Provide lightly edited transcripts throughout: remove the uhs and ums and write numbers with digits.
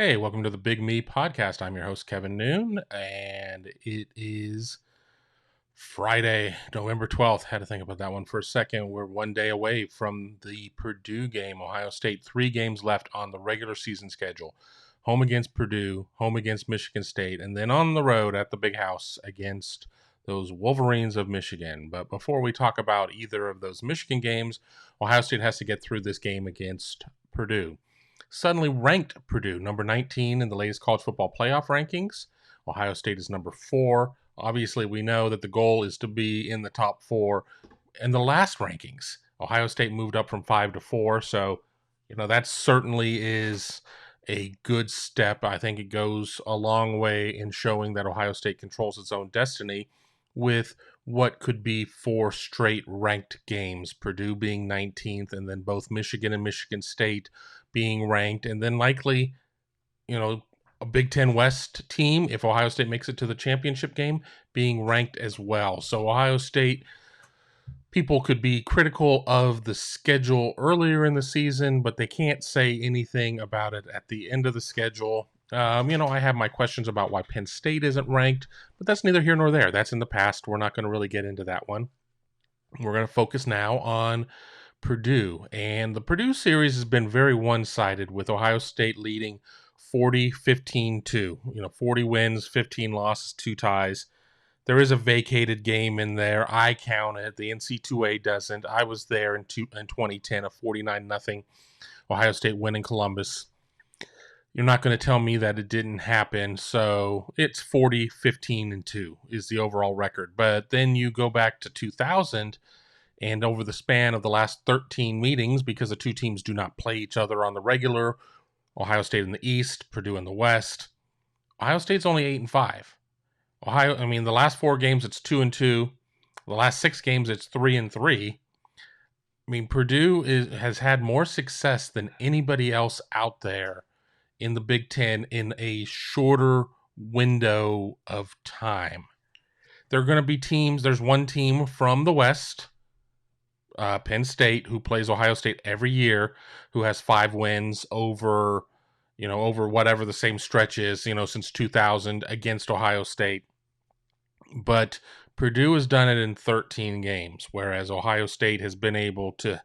Hey, welcome to the Big Me podcast. I'm your host, Kevin Noon, and it is Friday, November 12th. Had to think about that one for a second. We're one day away from the Purdue game. Ohio State, 3 games left on the regular season schedule. Home against Purdue, home against Michigan State, and then on the road at the Big House against those Wolverines of Michigan. But before we talk about either of those Michigan games, Ohio State has to get through this game against Purdue. Suddenly ranked Purdue, number 19 in the latest college football playoff rankings. Ohio State is number 4. Obviously, we know that the goal is to be in the top 4 in the last rankings. Ohio State moved up from 5 to 4, so that certainly is a good step. I think it goes a long way in showing that Ohio State controls its own destiny with what could be 4 straight ranked games, Purdue being 19th, and then both Michigan and Michigan State being ranked, and then likely, a Big Ten West team, if Ohio State makes it to the championship game, being ranked as well. So Ohio State, people could be critical of the schedule earlier in the season, but they can't say anything about it at the end of the schedule. I have my questions about why Penn State isn't ranked, but that's neither here nor there. That's in the past. We're not going to really get into that one. We're going to focus now on Purdue. And the Purdue series has been very one-sided, with Ohio State leading 40-15-2. 40 wins, 15 losses, 2 ties. There is a vacated game in there. I count it. The NC2A doesn't. I was there in 2010, a 49-0 Ohio State win in Columbus. You're not going to tell me that it didn't happen. So it's 40-15-2 is the overall record. But then you go back to 2000, and over the span of the last 13 meetings, because the two teams do not play each other on the regular, Ohio State in the East, Purdue in the West, Ohio State's only 8-5. The last 4 games it's 2-2. The last 6 games it's 3-3. Purdue has had more success than anybody else out there in the Big Ten in a shorter window of time. There are going to be teams. There's one team from the West, Penn State, who plays Ohio State every year, who has 5 wins over whatever the same stretch is, since 2000 against Ohio State. But Purdue has done it in 13 games, whereas Ohio State has been able to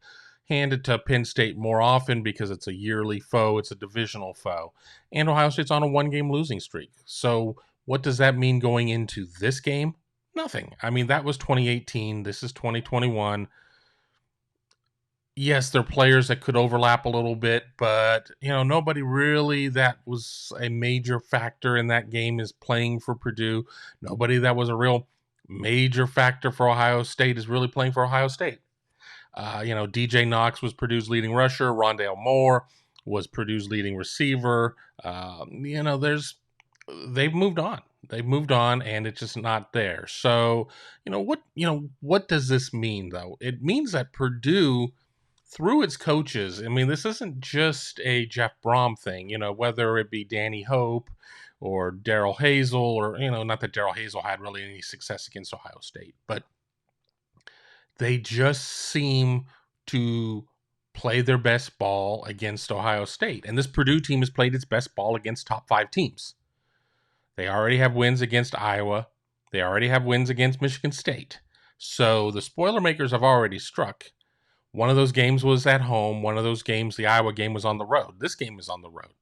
hand it to Penn State more often because it's a yearly foe, it's a divisional foe. And Ohio State's on a 1-game losing streak. So what does that mean going into this game? Nothing. That was 2018. This is 2021. Yes, there are players that could overlap a little bit, but, nobody really that was a major factor in that game is playing for Purdue. Nobody that was a real major factor for Ohio State is really playing for Ohio State. DJ Knox was Purdue's leading rusher. Rondale Moore was Purdue's leading receiver. They've moved on. They've moved on, and it's just not there. So, what does this mean, though? It means that Purdue, through its coaches, this isn't just a Jeff Brom thing, whether it be Danny Hope or Darrell Hazel, or, not that Darrell Hazel had really any success against Ohio State, but they just seem to play their best ball against Ohio State. And this Purdue team has played its best ball against top 5 teams. They already have wins against Iowa. They already have wins against Michigan State. So the Boilermakers have already struck. One of those games was at home. One of those games, the Iowa game, was on the road. This game is on the road.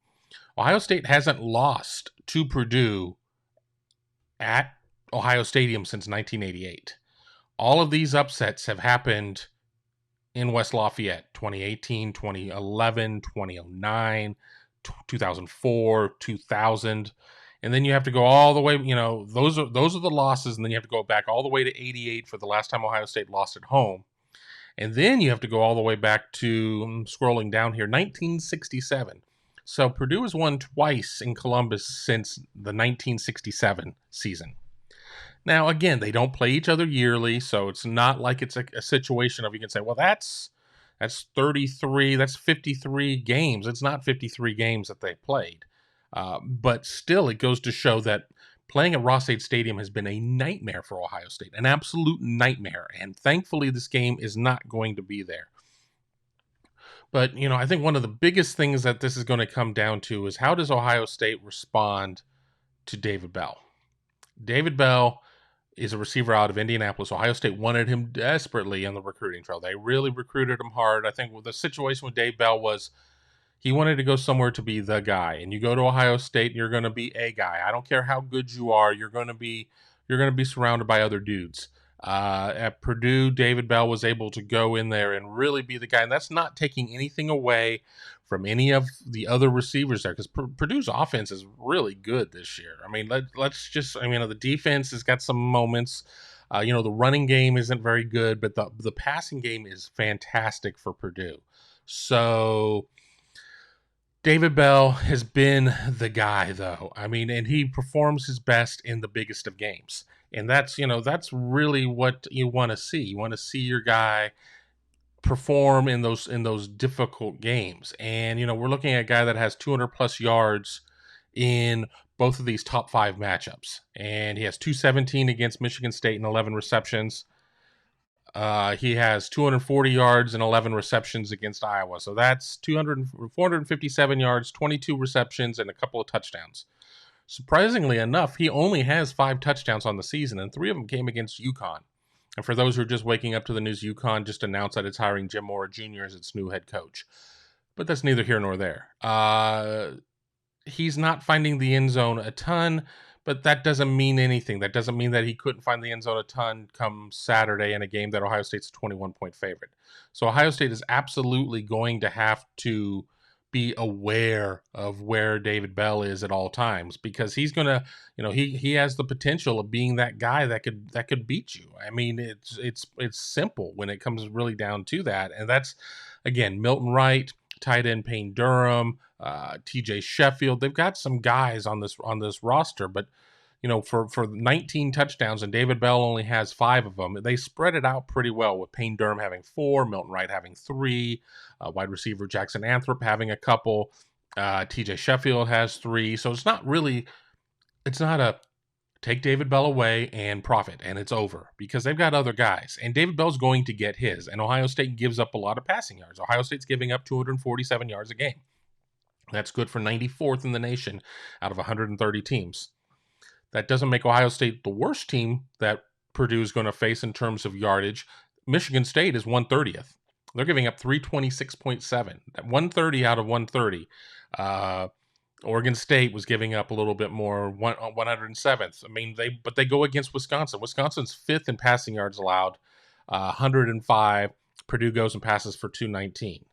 Ohio State hasn't lost to Purdue at Ohio Stadium since 1988. All of these upsets have happened in West Lafayette, 2018, 2011, 2009, 2004, 2000. And then you have to go all the way, those are the losses, and then you have to go back all the way to 88 for the last time Ohio State lost at home. And then you have to go all the way back to, I'm scrolling down here, 1967. So Purdue has won twice in Columbus since the 1967 season. Now, again, they don't play each other yearly, so it's not like it's a situation of, you can say, well, that's 33, that's 53 games. It's not 53 games that they played. But still, it goes to show that playing at Ross-Ade Stadium has been a nightmare for Ohio State, an absolute nightmare. And thankfully, this game is not going to be there. But, I think one of the biggest things that this is going to come down to is how does Ohio State respond to David Bell? David Bell is a receiver out of Indianapolis. Ohio State wanted him desperately on the recruiting trail. They really recruited him hard. I think the situation with Dave Bell was he wanted to go somewhere to be the guy. And you go to Ohio State and you're going to be a guy. I don't care how good you are. You're going to be surrounded by other dudes. At Purdue, David Bell was able to go in there and really be the guy. And that's not taking anything away from any of the other receivers there, because Purdue's offense is really good this year. I mean, the defense has got some moments. The running game isn't very good, but the passing game is fantastic for Purdue. So David Bell has been the guy, though. I mean, and he performs his best in the biggest of games. And that's really what you want to see. You want to see your guy perform in those difficult games. And, we're looking at a guy that has 200 plus yards in both of these top 5 matchups. And he has 217 against Michigan State and 11 receptions. He has 240 yards and 11 receptions against Iowa. So that's 457 yards, 22 receptions, and a couple of touchdowns. Surprisingly enough, he only has 5 touchdowns on the season, and 3 of them came against UConn. And for those who are just waking up to the news, UConn just announced that it's hiring Jim Mora Jr. as its new head coach. But that's neither here nor there. He's not finding the end zone a ton, but that doesn't mean anything. That doesn't mean that he couldn't find the end zone a ton come Saturday in a game that Ohio State's a 21-point favorite. So Ohio State is absolutely going to have to be aware of where David Bell is at all times, because he's going to, he has the potential of being that guy that could beat you. I mean, it's simple when it comes really down to that. And that's, again, Milton Wright, tight end Payne Durham, TJ Sheffield. They've got some guys on this roster, but for 19 touchdowns, and David Bell only has 5 of them. They spread it out pretty well, with Payne Durham having 4, Milton Wright having 3, wide receiver Jackson Anthrop having a couple, TJ Sheffield has 3. So it's not a take David Bell away and profit and it's over, because they've got other guys, and David Bell's going to get his. And Ohio State gives up a lot of passing yards. Ohio State's giving up 247 yards a game. That's good for 94th in the nation out of 130 teams. That doesn't make Ohio State the worst team that Purdue is going to face in terms of yardage. Michigan State is 130th. They're giving up 326.7. 130 out of 130. Oregon State was giving up a little bit more, 107th. I mean, they go against Wisconsin. Wisconsin's 5th in passing yards allowed, 105. Purdue goes and passes for 219.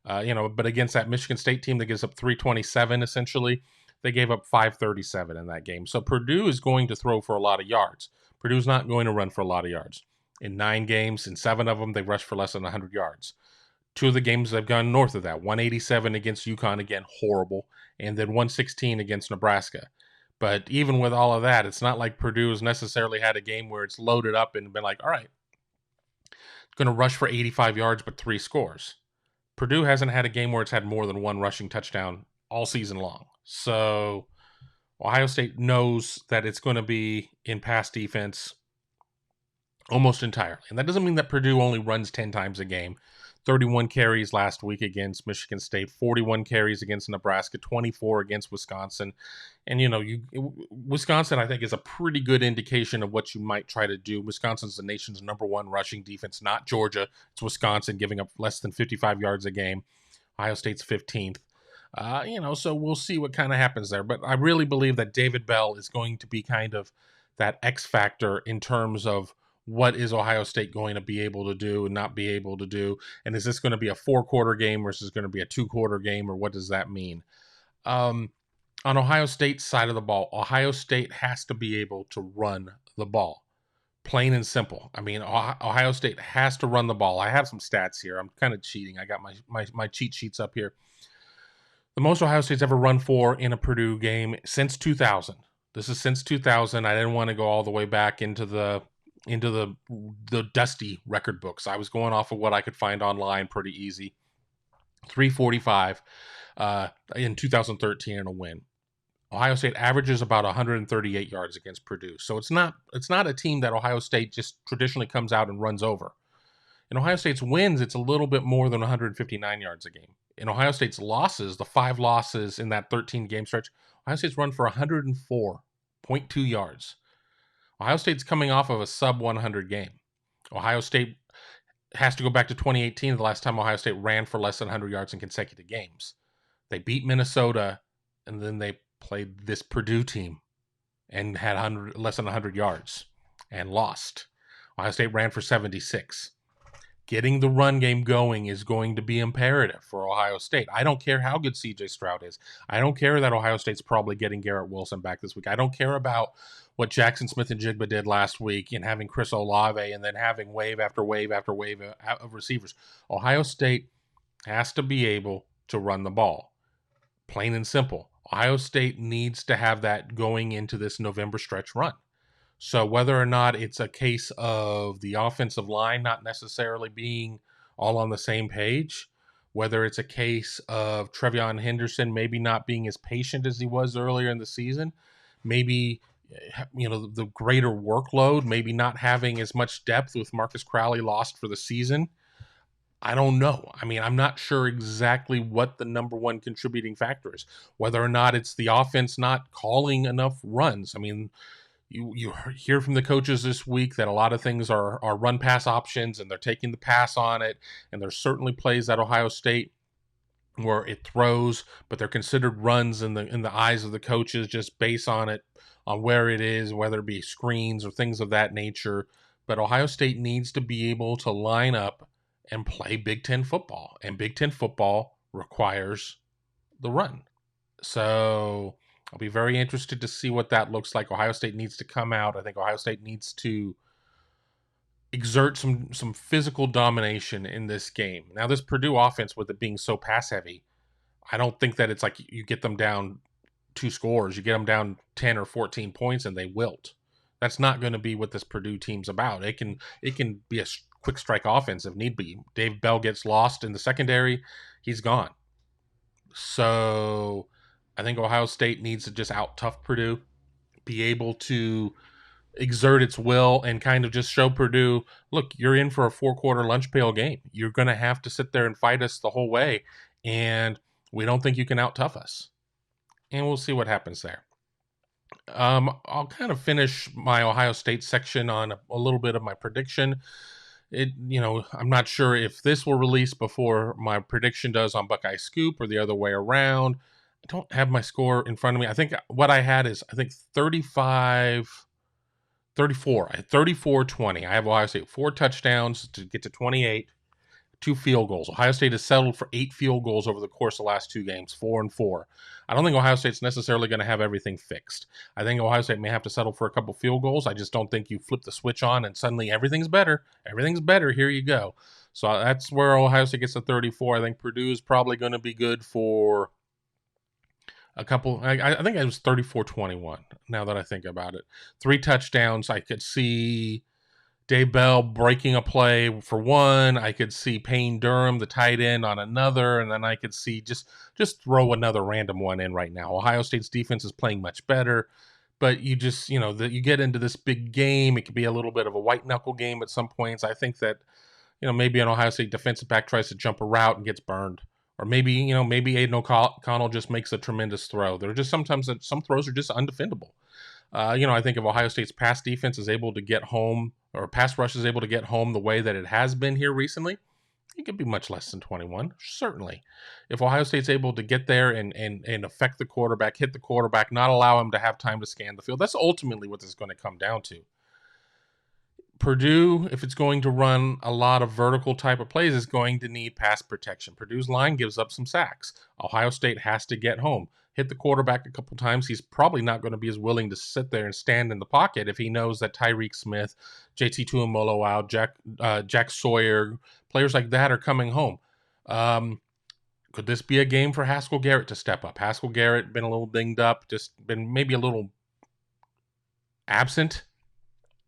But against that Michigan State team that gives up 327, essentially, they gave up 537 in that game. So Purdue is going to throw for a lot of yards. Purdue's not going to run for a lot of yards. In 9 games, in 7 of them, they've rushed for less than 100 yards. 2 of the games they've gone north of that. 187 against UConn, again, horrible. And then 116 against Nebraska. But even with all of that, it's not like Purdue has necessarily had a game where it's loaded up and been like, all right, it's going to rush for 85 yards but 3 scores. Purdue hasn't had a game where it's had more than 1 rushing touchdown all season long. So Ohio State knows that it's going to be in pass defense almost entirely. And that doesn't mean that Purdue only runs 10 times a game. 31 carries last week against Michigan State, 41 carries against Nebraska, 24 against Wisconsin. And, Wisconsin, I think, is a pretty good indication of what you might try to do. Wisconsin's the nation's #1 rushing defense, not Georgia. It's Wisconsin, giving up less than 55 yards a game. Ohio State's 15th. So we'll see what kind of happens there. But I really believe that David Bell is going to be kind of that X factor in terms of what is Ohio State going to be able to do and not be able to do. And is this going to be a 4-quarter game versus going to be a 2-quarter game, or what does that mean? On Ohio State's side of the ball, Ohio State has to be able to run the ball. Plain and simple. I mean, Ohio State has to run the ball. I have some stats here. I'm kind of cheating. I got my cheat sheets up here. The most Ohio State's ever run for in a Purdue game since 2000. This is since 2000. I didn't want to go all the way back into the dusty record books. I was going off of what I could find online pretty easy. 345 in 2013 in a win. Ohio State averages about 138 yards against Purdue. So it's not a team that Ohio State just traditionally comes out and runs over. In Ohio State's wins, it's a little bit more than 159 yards a game. In Ohio State's losses, the 5 losses in that 13-game stretch, Ohio State's run for 104.2 yards. Ohio State's coming off of a sub-100 game. Ohio State has to go back to 2018, the last time Ohio State ran for less than 100 yards in consecutive games. They beat Minnesota, and then they played this Purdue team and had less than 100 yards and lost. Ohio State ran for 76. Getting the run game going is going to be imperative for Ohio State. I don't care how good C.J. Stroud is. I don't care that Ohio State's probably getting Garrett Wilson back this week. I don't care about what Jackson Smith-Njigba did last week and having Chris Olave and then having wave after wave after wave of receivers. Ohio State has to be able to run the ball. Plain and simple. Ohio State needs to have that going into this November stretch run. So whether or not it's a case of the offensive line not necessarily being all on the same page, whether it's a case of Trevion Henderson maybe not being as patient as he was earlier in the season, maybe the greater workload, maybe not having as much depth with Marcus Crowley lost for the season. I don't know. I mean, I'm not sure exactly what the number one contributing factor is, whether or not it's the offense not calling enough runs. I mean, you hear from the coaches this week that a lot of things are run pass options and they're taking the pass on it. And there's certainly plays at Ohio State where it throws, but they're considered runs in the eyes of the coaches just based on it, on where it is, whether it be screens or things of that nature. But Ohio State needs to be able to line up and play Big Ten football. And Big Ten football requires the run. So I'll be very interested to see what that looks like. Ohio State needs to come out. I think Ohio State needs to exert some physical domination in this game. Now, this Purdue offense, with it being so pass heavy, I don't think that it's like you get them down 2 scores. You get them down 10 or 14 points and they wilt. That's not going to be what this Purdue team's about. It can be a quick strike offense if need be. Dave Bell gets lost in the secondary, he's gone. So I think Ohio State needs to just out tough Purdue, be able to exert its will and kind of just show Purdue, look, you're in for a 4-quarter lunch pail game. You're going to have to sit there and fight us the whole way, and we don't think you can out tough us. And we'll see what happens there. I'll kind of finish my Ohio State section on a little bit of my prediction. I'm not sure if this will release before my prediction does on Buckeye Scoop or the other way around. I don't have my score in front of me. I think what I had is, 34. I had 34-20. I have Ohio State 4 touchdowns to get to 28, 2 field goals. Ohio State has settled for 8 field goals over the course of the last 2 games, 4-4. I don't think Ohio State's necessarily going to have everything fixed. I think Ohio State may have to settle for a couple field goals. I just don't think you flip the switch on and suddenly everything's better. Everything's better. Here you go. So that's where Ohio State gets to 34. I think Purdue is probably going to be good for a couple. I think it was 34-21 now that I think about it. 3 touchdowns. I could see Dave Bell breaking a play for one. I could see Payne Durham, the tight end, on another. And then I could see just throw another random one in right now. Ohio State's defense is playing much better. But you just, you get into this big game. It could be a little bit of a white knuckle game at some points. I think that, maybe an Ohio State defensive back tries to jump a route and gets burned. Or maybe Aiden O'Connell just makes a tremendous throw. There are just sometimes that some throws are just undefendable. I think if Ohio State's pass defense is able to get home, or pass rush is able to get home the way that it has been here recently, it could be much less than 21, certainly. If Ohio State's able to get there and affect the quarterback, hit the quarterback, not allow him to have time to scan the field, that's ultimately what this is going to come down to. Purdue, if it's going to run a lot of vertical type of plays, is going to need pass protection. Purdue's line gives up some sacks. Ohio State has to get home, hit the quarterback a couple times. He's probably not going to be as willing to sit there and stand in the pocket if he knows that Tyreek Smith, JT Tuimoloau, Jack Sawyer, players like that are coming home. Could this be a game for Haskell Garrett to step up? Haskell Garrett been a little dinged up, just been maybe a little absent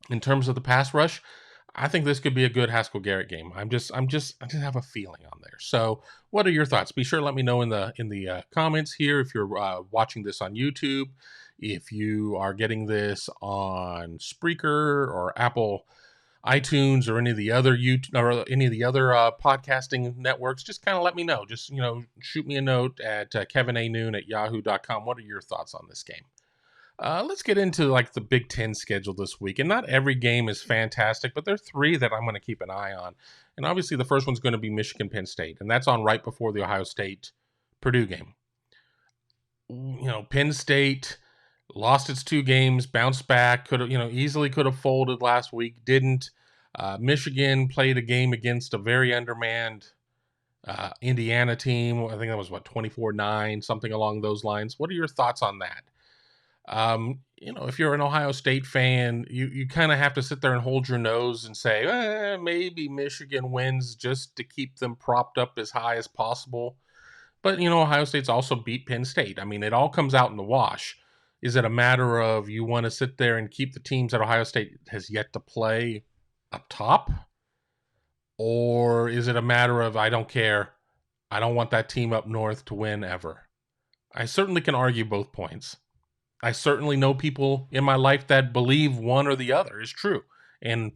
in terms of the pass rush. I think this could be a good Haskell Garrett game. I just have a feeling on there. So what are your thoughts? Be sure to let me know in the comments here if you're watching this on YouTube, if you are getting this on Spreaker or Apple iTunes or any of the other YouTube or any of the other podcasting networks, just kind of let me know. Just, shoot me a note at kevinanoon@yahoo.com. What are your thoughts on this game? Let's get into like the Big Ten schedule this week. And not every game is fantastic, but there are three that I'm going to keep an eye on. And obviously the first one's going to be Michigan-Penn State, and that's on right before the Ohio State-Purdue game. Penn State lost its 2 games, bounced back, easily could have folded last week, didn't. Michigan played a game against a very undermanned Indiana team. I think that was 24-9, something along those lines. What are your thoughts on that? If you're an Ohio State fan, you kind of have to sit there and hold your nose and say, maybe Michigan wins just to keep them propped up as high as possible. But, Ohio State's also beat Penn State. I mean, it all comes out in the wash. Is it a matter of you want to sit there and keep the teams that Ohio State has yet to play up top? Or is it a matter of, I don't care, I don't want that team up north to win ever? I certainly can argue both points. I certainly know people in my life that believe one or the other is true and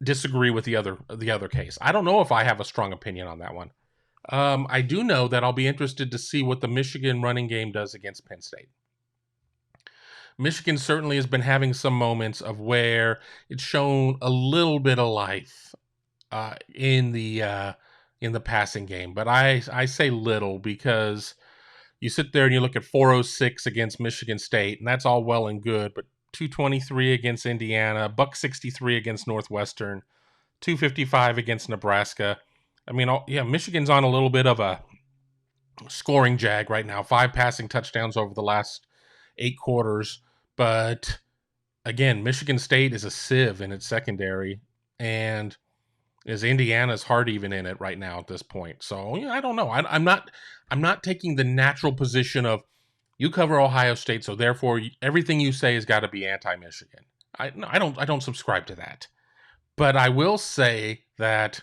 disagree with the other case. I don't know if I have a strong opinion on that one. I do know that I'll be interested to see what the Michigan running game does against Penn State. Michigan certainly has been having some moments of where it's shown a little bit of life in the passing game, but I say little because you sit there and you look at 406 against Michigan State, and that's all well and good, but 223 against Indiana, $163 against Northwestern, 255 against Nebraska. I mean, Michigan's on a little bit of a scoring jag right now. 5 passing touchdowns over the last 8 quarters. But again, Michigan State is a sieve in its secondary, and is Indiana's heart even in it right now at this point? So I don't know. I'm not taking the natural position of you cover Ohio State, so therefore everything you say has got to be anti-Michigan. I don't subscribe to that. But I will say that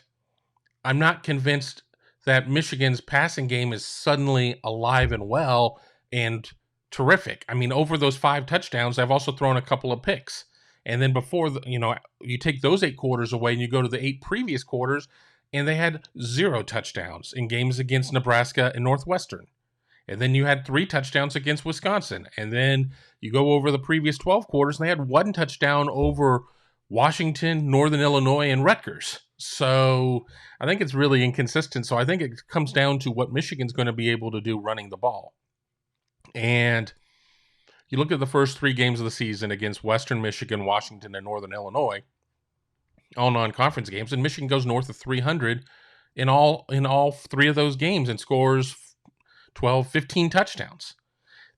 I'm not convinced that Michigan's passing game is suddenly alive and well and terrific. I mean, over those 5 touchdowns, they've also thrown a couple of picks. And then before, you take those 8 quarters away and you go to the 8 previous quarters, and they had 0 touchdowns in games against Nebraska and Northwestern. And then you had 3 touchdowns against Wisconsin. And then you go over the previous 12 quarters, and they had 1 touchdown over Washington, Northern Illinois, and Rutgers. So I think it's really inconsistent. So I think it comes down to what Michigan's going to be able to do running the ball. And you look at the first 3 games of the season against Western Michigan, Washington, and Northern Illinois, all non-conference games, and Michigan goes north of 300 in all 3 of those games and scores 12, 15 touchdowns.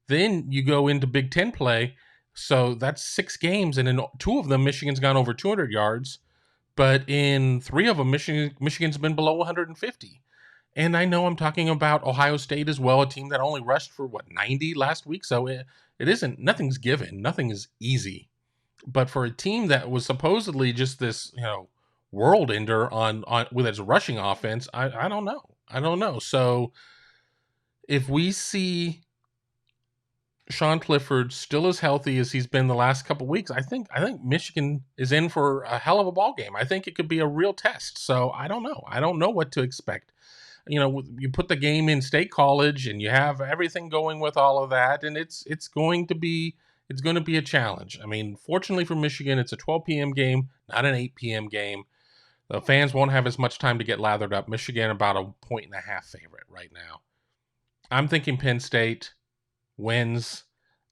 Then you go into Big Ten play, so that's 6 games, and in 2 of them, Michigan's gone over 200 yards, but in 3 of them, Michigan's been below 150. And I know I'm talking about Ohio State as well, a team that only rushed for 90 last week, so it isn't, nothing's given, nothing is easy. But for a team that was supposedly just this, world ender on with its rushing offense, I don't know. So if we see Sean Clifford still as healthy as he's been the last couple of weeks, I think Michigan is in for a hell of a ball game. I think it could be a real test. So I don't know. I don't know what to expect. You put the game in State College and you have everything going with all of that, and it's going to be a challenge. I mean, fortunately for Michigan, it's a 12 p.m. game, not an 8 p.m. game. The fans won't have as much time to get lathered up. Michigan about a 1.5 favorite right now. I'm thinking Penn State wins.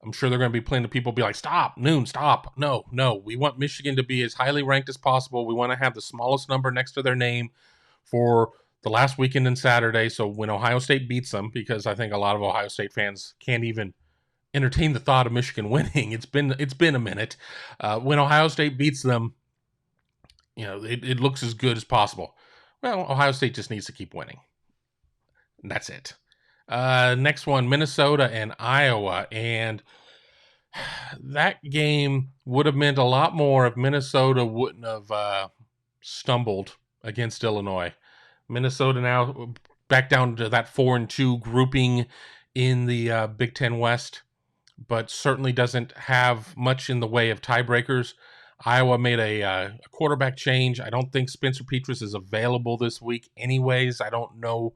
I'm sure they're going to be plenty of people be like, stop, Noon, stop. No. We want Michigan to be as highly ranked as possible. We want to have the smallest number next to their name for the last weekend and Saturday. So when Ohio State beats them, because I think a lot of Ohio State fans can't even entertain the thought of Michigan winning. It's been a minute. When Ohio State beats them, it looks as good as possible. Well, Ohio State just needs to keep winning. And that's it. Next one, Minnesota and Iowa. And that game would have meant a lot more if Minnesota wouldn't have stumbled against Illinois. Minnesota now back down to that 4-2 grouping in the Big Ten West, but certainly doesn't have much in the way of tiebreakers. Iowa made a quarterback change. I don't think Spencer Petras is available this week anyways. I don't know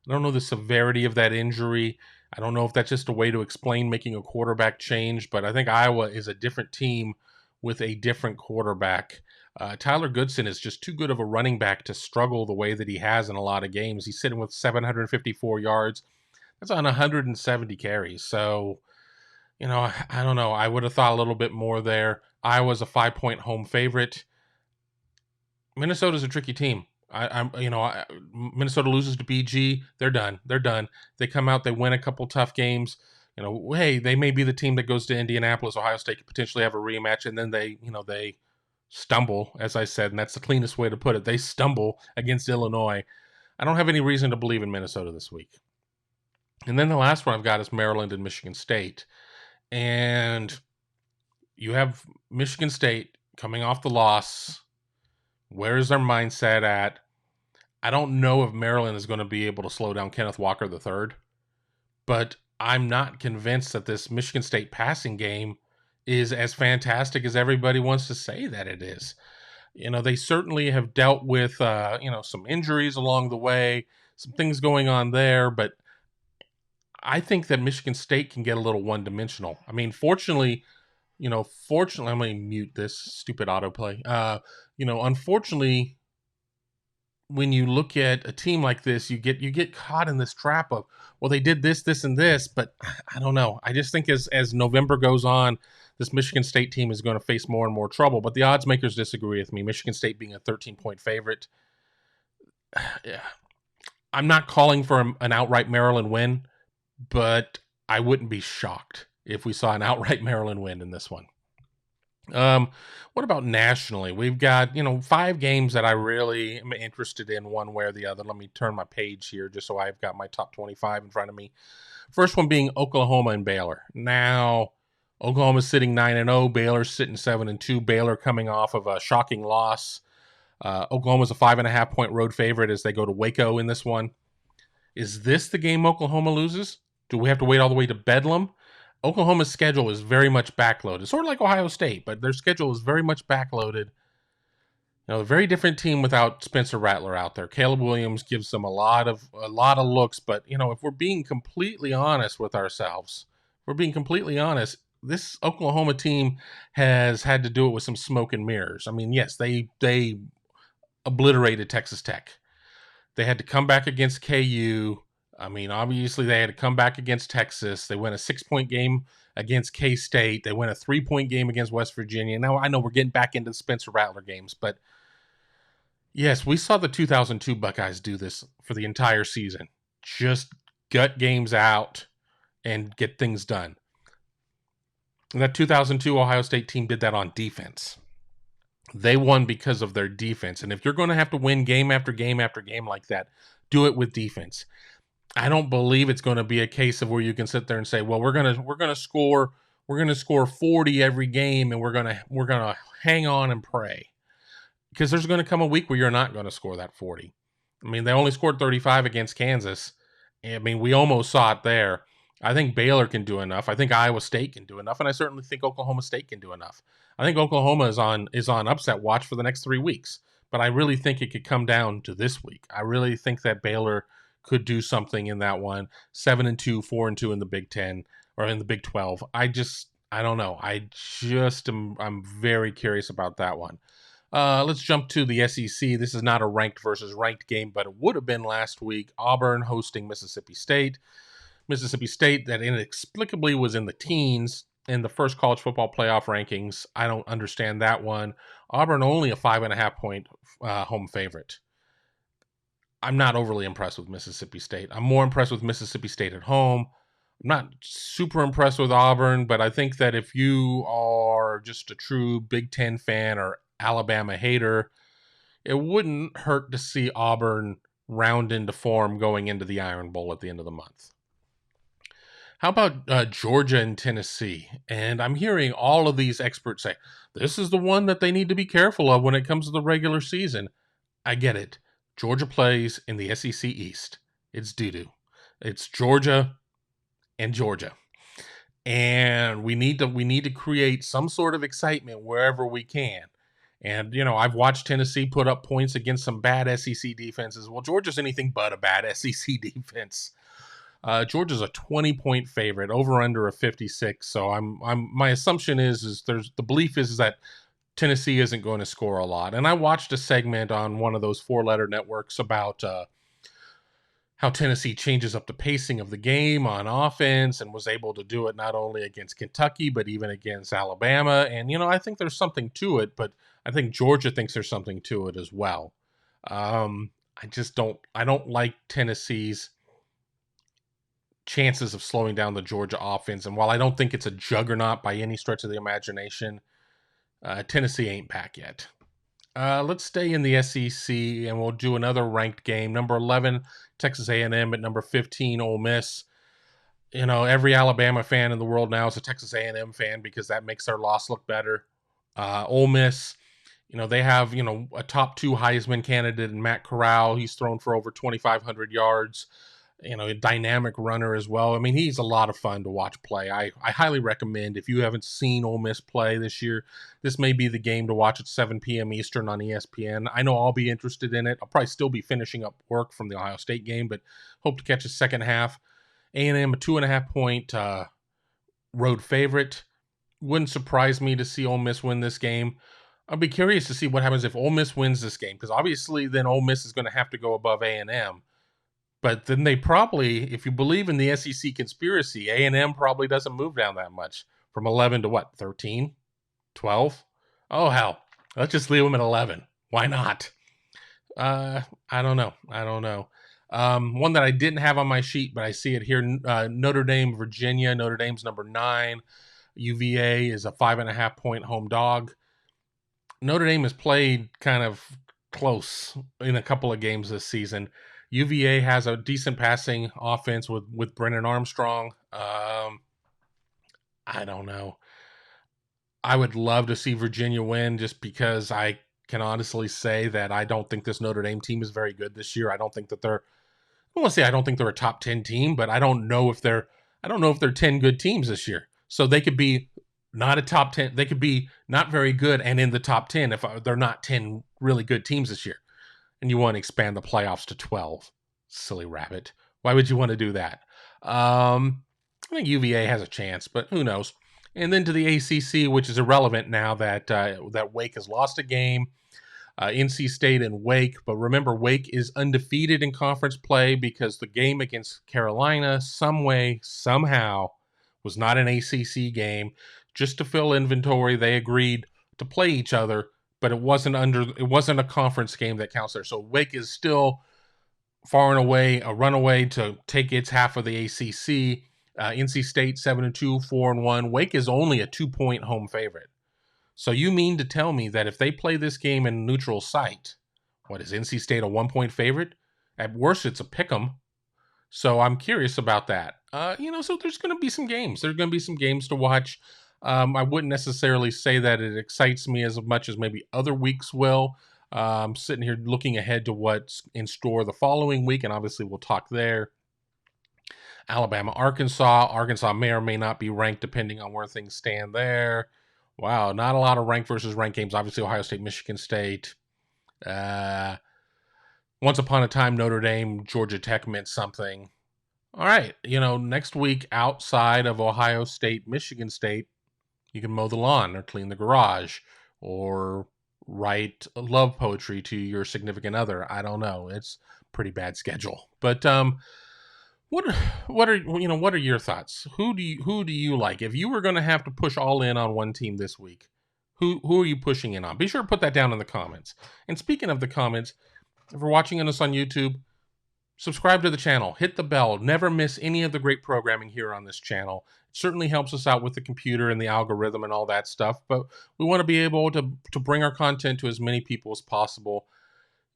the severity of that injury. I don't know if that's just a way to explain making a quarterback change, but I think Iowa is a different team with a different quarterback. Tyler Goodson is just too good of a running back to struggle the way that he has in a lot of games. He's sitting with 754 yards. That's on 170 carries. So, I don't know. I would have thought a little bit more there. Iowa's a 5-point home favorite. Minnesota's a tricky team. Minnesota loses to BG. They're done. They come out, they win a couple tough games. Hey, they may be the team that goes to Indianapolis. Ohio State could potentially have a rematch, and then they stumble, as I said, and that's the cleanest way to put it. They stumble against Illinois. I don't have any reason to believe in Minnesota this week. And then the last one I've got is Maryland and Michigan State. And you have Michigan State coming off the loss. Where is their mindset at? I don't know if Maryland is going to be able to slow down Kenneth Walker III, but I'm not convinced that this Michigan State passing game is as fantastic as everybody wants to say that it is. They certainly have dealt with, some injuries along the way, some things going on there, but I think that Michigan State can get a little one-dimensional. I mean, fortunately, I'm going to mute this stupid autoplay. Unfortunately, when you look at a team like this, you get caught in this trap of, well, they did this, this, and this, but I don't know. I just think as November goes on, this Michigan State team is going to face more and more trouble. But the odds makers disagree with me. Michigan State being a 13-point favorite. Yeah. I'm not calling for an outright Maryland win, but I wouldn't be shocked if we saw an outright Maryland win in this one. What about nationally? We've got, 5 games that I really am interested in one way or the other. Let me turn my page here just so I've got my top 25 in front of me. First one being Oklahoma and Baylor. Now, Oklahoma's sitting 9-0, Baylor's sitting 7-2. Baylor coming off of a shocking loss. Oklahoma's a 5.5-point road favorite as they go to Waco in this one. Is this the game Oklahoma loses? Do we have to wait all the way to Bedlam? Oklahoma's schedule is very much backloaded, sort of like Ohio State, but their schedule is very much backloaded. A very different team without Spencer Rattler out there. Caleb Williams gives them a lot of looks, but if we're being completely honest with ourselves, this Oklahoma team has had to do it with some smoke and mirrors. I mean, yes, they obliterated Texas Tech. They had to come back against KU. I mean, obviously, they had to come back against Texas. They win a 6-point game against K-State. They win a 3-point game against West Virginia. Now, I know we're getting back into the Spencer Rattler games, but yes, we saw the 2002 Buckeyes do this for the entire season. Just gut games out and get things done. And that 2002 Ohio State team did that on defense. They won because of their defense. And if you're going to have to win game after game after game like that, do it with defense. I don't believe it's going to be a case of where you can sit there and say, well, we're going to score 40 every game and we're going to hang on and pray. Because there's going to come a week where you're not going to score that 40. I mean, they only scored 35 against Kansas. I mean, we almost saw it there. I think Baylor can do enough. I think Iowa State can do enough, and I certainly think Oklahoma State can do enough. I think Oklahoma is on upset watch for the next 3 weeks, but I really think it could come down to this week. I really think that Baylor could do something in that one. 7-2, 4-2 in the Big 10 or in the Big 12. I don't know. I'm very curious about that one. Let's jump to the SEC. This is not a ranked versus ranked game, but it would have been last week. Auburn hosting Mississippi State. Mississippi State that inexplicably was in the teens in the first college football playoff rankings. I don't understand that one. Auburn only a 5.5-point home favorite. I'm not overly impressed with Mississippi State. I'm more impressed with Mississippi State at home. I'm not super impressed with Auburn, but I think that if you are just a true Big Ten fan or Alabama hater, it wouldn't hurt to see Auburn round into form going into the Iron Bowl at the end of the month. How about Georgia and Tennessee? And I'm hearing all of these experts say, this is the one that they need to be careful of when it comes to the regular season. I get it. Georgia plays in the SEC East. It's doo-doo. It's Georgia and Georgia. and we need to create some sort of excitement wherever we can. And I've watched Tennessee put up points against some bad SEC defenses. Well, Georgia's anything but a bad SEC defense. Georgia's a 20-point favorite, over under a 56. So my assumption is the belief is that Tennessee isn't going to score a lot. And I watched a segment on one of those 4-letter networks about how Tennessee changes up the pacing of the game on offense and was able to do it not only against Kentucky, but even against Alabama. And, I think there's something to it, but I think Georgia thinks there's something to it as well. I don't like Tennessee's chances of slowing down the Georgia offense. And while I don't think it's a juggernaut by any stretch of the imagination, Tennessee ain't back yet. Let's stay in the SEC, and we'll do another ranked game. Number 11, Texas A&M at number 15, Ole Miss. Every Alabama fan in the world now is a Texas A&M fan because that makes their loss look better. Ole Miss, they have, a top 2 Heisman candidate in Matt Corral. He's thrown for over 2,500 yards. A dynamic runner as well. I mean, he's a lot of fun to watch play. I highly recommend, if you haven't seen Ole Miss play this year, this may be the game to watch at 7 p.m. Eastern on ESPN. I know I'll be interested in it. I'll probably still be finishing up work from the Ohio State game, but hope to catch a second half. A&M, a 2.5-point road favorite. Wouldn't surprise me to see Ole Miss win this game. I'll be curious to see what happens if Ole Miss wins this game, because obviously then Ole Miss is going to have to go above A&M. But then they probably, if you believe in the SEC conspiracy, A&M probably doesn't move down that much. From 11 to what, 13? 12? Oh, hell. Let's just leave them at 11. Why not? I don't know. One that I didn't have on my sheet, but I see it here, Notre Dame, Virginia. Notre Dame's number 9. UVA is a 5.5-point home dog. Notre Dame has played kind of close in a couple of games this season. UVA has a decent passing offense with Brennan Armstrong. I don't know. I would love to see Virginia win just because I can honestly say that I don't think this Notre Dame team is very good this year. I don't think that I don't want to say I don't think they're a top 10 team, but I don't know if they're 10 good teams this year. So they could be not a top 10. They could be not very good and in the top 10 if they're not 10 really good teams this year. And you want to expand the playoffs to 12. Silly rabbit. Why would you want to do that? I think UVA has a chance, but who knows? And then to the ACC, which is irrelevant now that Wake has lost a game. NC State and Wake, but remember, Wake is undefeated in conference play because the game against Carolina, somehow, was not an ACC game. Just to fill inventory, they agreed to play each other, but it wasn't a conference game that counts there. So Wake is still far and away a runaway to take its half of the ACC. NC State 7-2, 4-1. Wake is only a 2-point home favorite. So you mean to tell me that if they play this game in neutral site, what is NC State a 1-point favorite? At worst, it's a pick'em. So I'm curious about that. So there's going to be some games. There's going to be some games to watch. I wouldn't necessarily say that it excites me as much as maybe other weeks will. I'm sitting here looking ahead to what's in store the following week, and obviously we'll talk there. Alabama, Arkansas. Arkansas may or may not be ranked depending on where things stand there. Wow, not a lot of ranked versus ranked games. Obviously, Ohio State, Michigan State. Once upon a time, Notre Dame, Georgia Tech meant something. All right, next week outside of Ohio State, Michigan State, you can mow the lawn or clean the garage or write love poetry to your significant other. I don't know. It's a pretty bad schedule. But what are your thoughts? Who do you like? If you were going to have to push all in on one team this week, who are you pushing in on? Be sure to put that down in the comments. And speaking of the comments, if you're watching us on YouTube, subscribe to the channel, hit the bell, never miss any of the great programming here on this channel. It certainly helps us out with the computer and the algorithm and all that stuff, but we want to be able to bring our content to as many people as possible.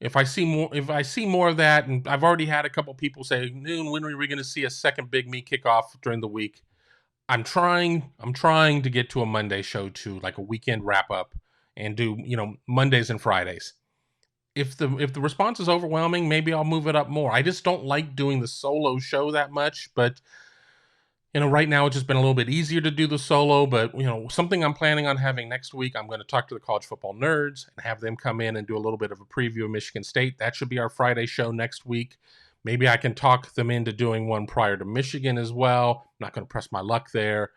If I see more of that, and I've already had a couple people say, "Noon, when are we going to see a second Big Me Kickoff during the week?" I'm trying to get to a Monday show too, like a weekend wrap up, and do Mondays and Fridays. If the response is overwhelming, maybe I'll move it up more. I just don't like doing the solo show that much, but Right now it's just been a little bit easier to do the solo, but something I'm planning on having next week, I'm going to talk to the college football nerds and have them come in and do a little bit of a preview of Michigan State. That should be our Friday show next week. Maybe I can talk them into doing one prior to Michigan as well. I'm not going to press my luck there.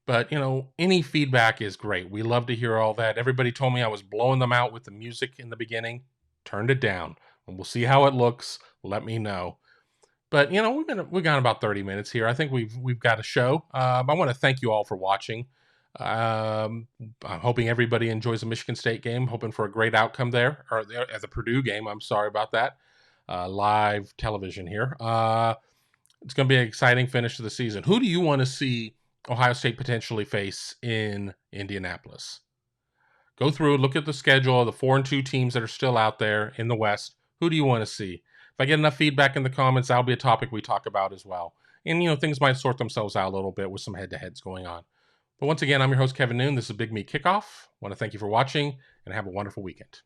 But, any feedback is great. We love to hear all that. Everybody told me I was blowing them out with the music in the beginning. Turned it down. And we'll see how it looks. Let me know. But we've got about 30 minutes here. I think we've got a show. I want to thank you all for watching. I'm hoping everybody enjoys the Michigan State game. Hoping for a great outcome there, or at the Purdue game. I'm sorry about that. Live television here. It's going to be an exciting finish to the season. Who do you want to see Ohio State potentially face in Indianapolis? Go through, look at the schedule of the 4-2 teams that are still out there in the West. Who do you want to see? If I get enough feedback in the comments, that'll be a topic we talk about as well. And, things might sort themselves out a little bit with some head-to-heads going on. But once again, I'm your host, Kevin Noon. This is Big Me Kickoff. I want to thank you for watching and have a wonderful weekend.